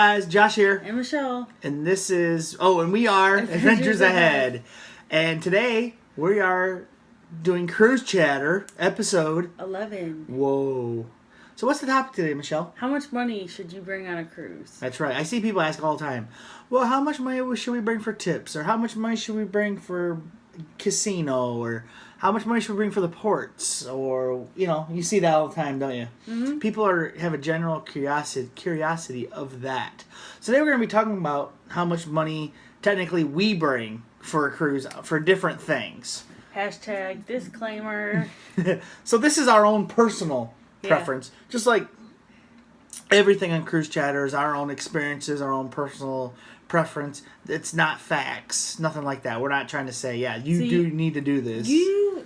guys, Josh here. And Michelle. And this is, and we are Adventures Ahead. And today we are doing Cruise Chatter, episode 11. Whoa. So what's the topic today, Michelle? How much money should you bring on a cruise? That's right. I see people ask all the time, well, how much money should we bring for tips? Or how much money should we bring for casino? Or how much money should we bring for the ports? Or, you see that all the time, don't you? Mm-hmm. People have a general curiosity of that. So today we're going to be talking about how much money technically we bring for a cruise for different things. Hashtag disclaimer. So this is our own personal preference. Just like everything on Cruise Chatter is our own experiences, our own personal preference. It's not facts, nothing like that. We're not trying to say, you do need to do this.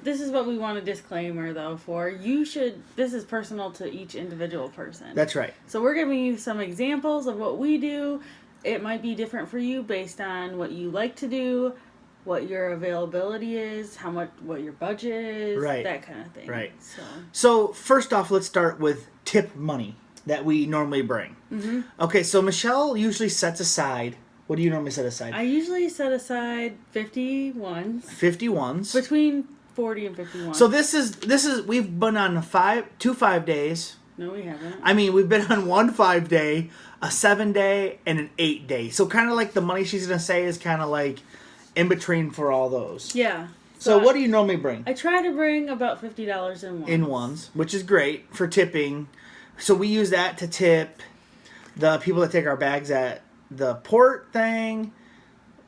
This is what we want a disclaimer though for. This is personal to each individual person. That's right. So we're giving you some examples of what we do. It might be different for you based on what you like to do, what your availability is, what your budget is, right. That kind of thing. Right. So first off, let's start with tip money that we normally bring. Mm-hmm. Okay, so Michelle usually sets aside. What do you normally set aside? I usually set aside 51s. 51s. Between 40 and 51. So this is we've been on 2 5-days. No, we haven't. I mean, we've been on 1 5-day, a 7-day, and an 8-day. So kind of like the money she's going to say is kind of like in between for all those. Yeah. So what do you normally bring? I try to bring about $50 in ones. In ones, which is great for tipping. So we use that to tip the people that take our bags at the port thing,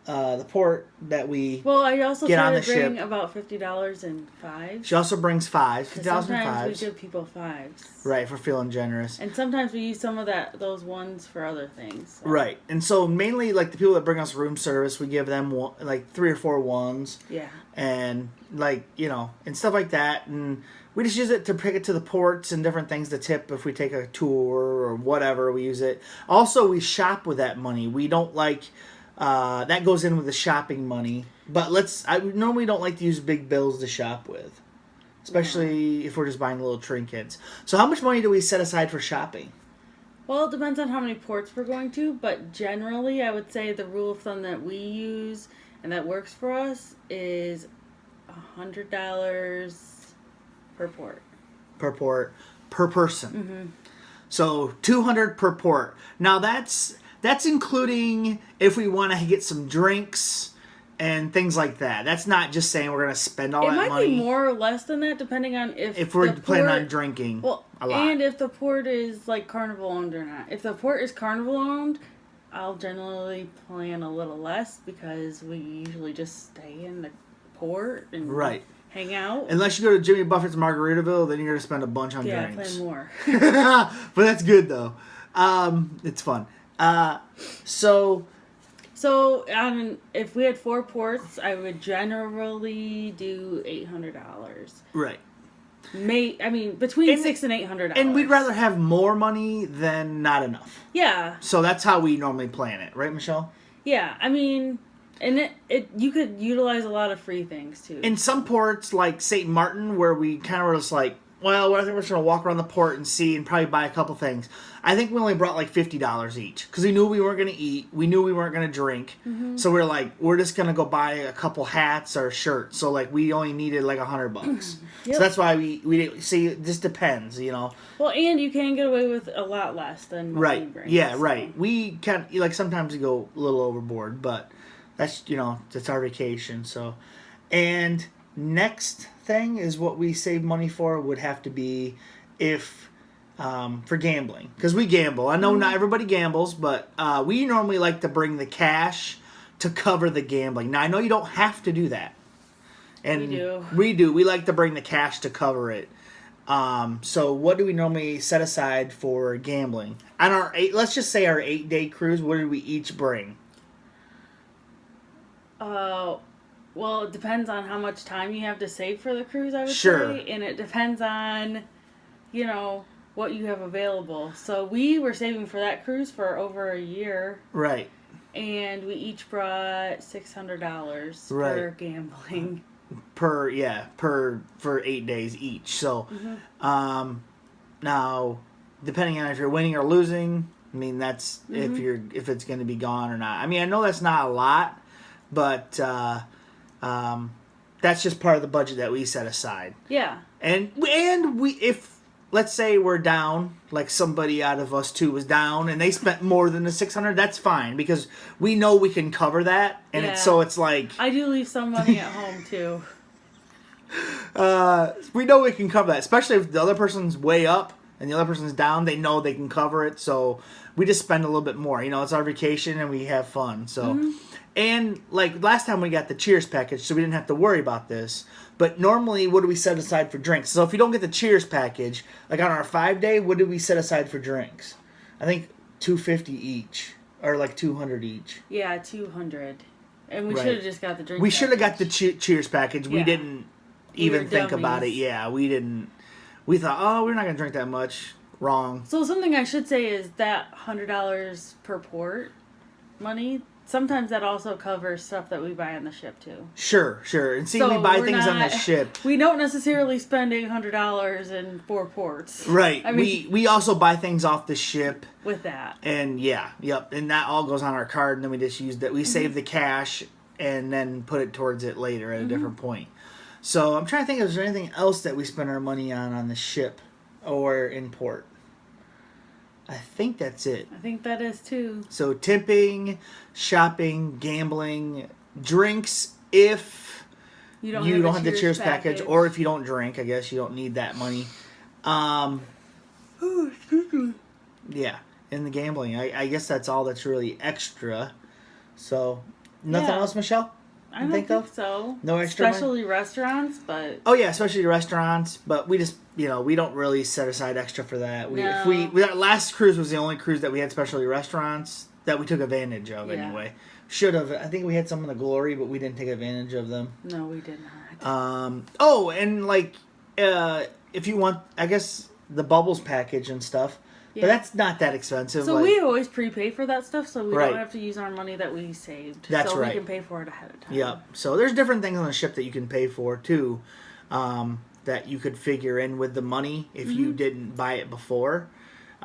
the port that we I also get try on the to bring ship. about $50 in fives. She also brings fives, $50 in Sometimes fives. we give people fives. Right, for feeling generous. And sometimes we use some of those ones for other things. So. Right, and so mainly like the people that bring us room service, we give them like 3 or 4 ones. Yeah. And and stuff like that, and we just use it to pick it to the ports and different things to tip if we take a tour or whatever. We use it. Also, we shop with that money. We don't like that goes in with the shopping money. But I normally don't like to use big bills to shop with, especially if we're just buying little trinkets. So, how much money do we set aside for shopping? Well, it depends on how many ports we're going to, but generally, I would say the rule of thumb that we use and that works for us is $100 per port. Per port, per person. Mm-hmm. So $200 per port. Now that's including if we want to get some drinks and things like that. That's not just saying we're going to spend all that money. It might be more or less than that, depending on if we're planning on drinking. A lot. And if the port is like Carnival owned or not. If the port is Carnival owned, I'll generally plan a little less because we usually just stay in the port and hang out. Unless you go to Jimmy Buffett's Margaritaville, then you're going to spend a bunch on drinks. Yeah, plan more. But that's good, though. It's fun. So if we had 4 ports, I would generally do $800. Right. Between $600 and $800. And we'd rather have more money than not enough. Yeah. So that's how we normally plan it, right, Michelle? Yeah, and you could utilize a lot of free things too. In some ports, like St. Martin, where we kind of were just like, well, I think we're just going to walk around the port and see and probably buy a couple things. I think we only brought like $50 each because we knew we weren't going to eat. We knew we weren't going to drink. Mm-hmm. So we're like, we're just going to go buy a couple hats or shirts. So like we only needed like $100. Yep. So that's why we see, it just depends, Well, and you can get away with a lot less than what we bring. Yeah, right. We can sometimes we go a little overboard, but that's, it's our vacation. So, and next thing is what we save money for would have to be for gambling, because we gamble. I know not everybody gambles, but we normally like to bring the cash to cover the gambling. Now I know you don't have to do that, and we do. We like to bring the cash to cover it. So what do we normally set aside for gambling on our let's just say our 8-day cruise? What did we each bring? Well, it depends on how much time you have to save for the cruise, I would say. And it depends on, what you have available. So we were saving for that cruise for over a year. Right. And we each brought $600 per gambling. For 8 days each. So, now, depending on if you're winning or losing, I mean, that's if it's going to be gone or not. I mean, I know that's not a lot, but that's just part of the budget that we set aside. Yeah. And we if let's say we're down, like somebody out of us two was down, and they spent more than the 600, that's fine because we know we can cover that, and it's like I do leave some money at home too. We know we can cover that, especially if the other person's way up and the other person's down. They know they can cover it, so we just spend a little bit more. You know, it's our vacation and we have fun. So, and like last time we got the Cheers package, so we didn't have to worry about this. But normally, what do we set aside for drinks? So if you don't get the Cheers package, like on our 5-day, what do we set aside for drinks? I think $250 each, or like $200 each. Yeah, 200. And we should have just got the drink. We should have got the Cheers package. We didn't even think about it. Yeah, we didn't. We thought, oh, we're not gonna drink that much. Wrong. So something I should say is that $100 per port money. Sometimes that also covers stuff that we buy on the ship too. Sure. And see, we buy things on the ship. We don't necessarily spend $800 in 4 ports. Right. I mean, we also buy things off the ship. With that. And and that all goes on our card, and then we just use that. We save the cash and then put it towards it later at a different point. So I'm trying to think if there's anything else that we spend our money on the ship or in port. I think that's it. I think that is too. So tipping, shopping, gambling, drinks if you don't have the Cheers package, or if you don't drink, I guess you don't need that money. Yeah, in the gambling. I guess that's all that's really extra. So nothing else, Michelle? I don't think so. No extra especially restaurants, but oh yeah, especially restaurants. But we just we don't really set aside extra for that. Our last cruise was the only cruise that we had specialty restaurants that we took advantage of anyway. Should have. I think we had some in the Glory, but we didn't take advantage of them. No, we did not. Oh, and like if you want, I guess the Bubbles package and stuff. Yeah. But that's not that expensive. So we always prepay for that stuff, so we don't have to use our money that we saved. That's so we can pay for it ahead of time. Yep. So there's different things on the ship that you can pay for too, that you could figure in with the money if you didn't buy it before.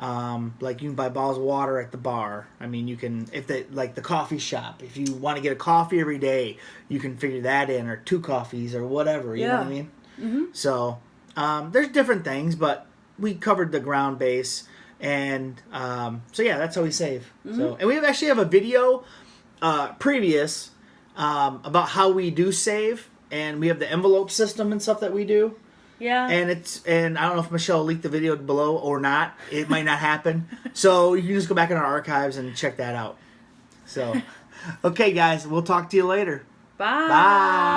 Like you can buy bottles of water at the bar. I mean, you can like the coffee shop. If you want to get a coffee every day, you can figure that in, or 2 coffees or whatever. You know what I mean? Mm-hmm. So there's different things, but we covered the ground base. And so that's how we save. So, and we actually have a video previous about how we do save, and we have the envelope system and stuff that we do. Yeah. And I don't know if Michelle leaked the video below or not. It might not happen. So you can just go back in our archives and check that out. So, okay, guys, we'll talk to you later. Bye. Bye.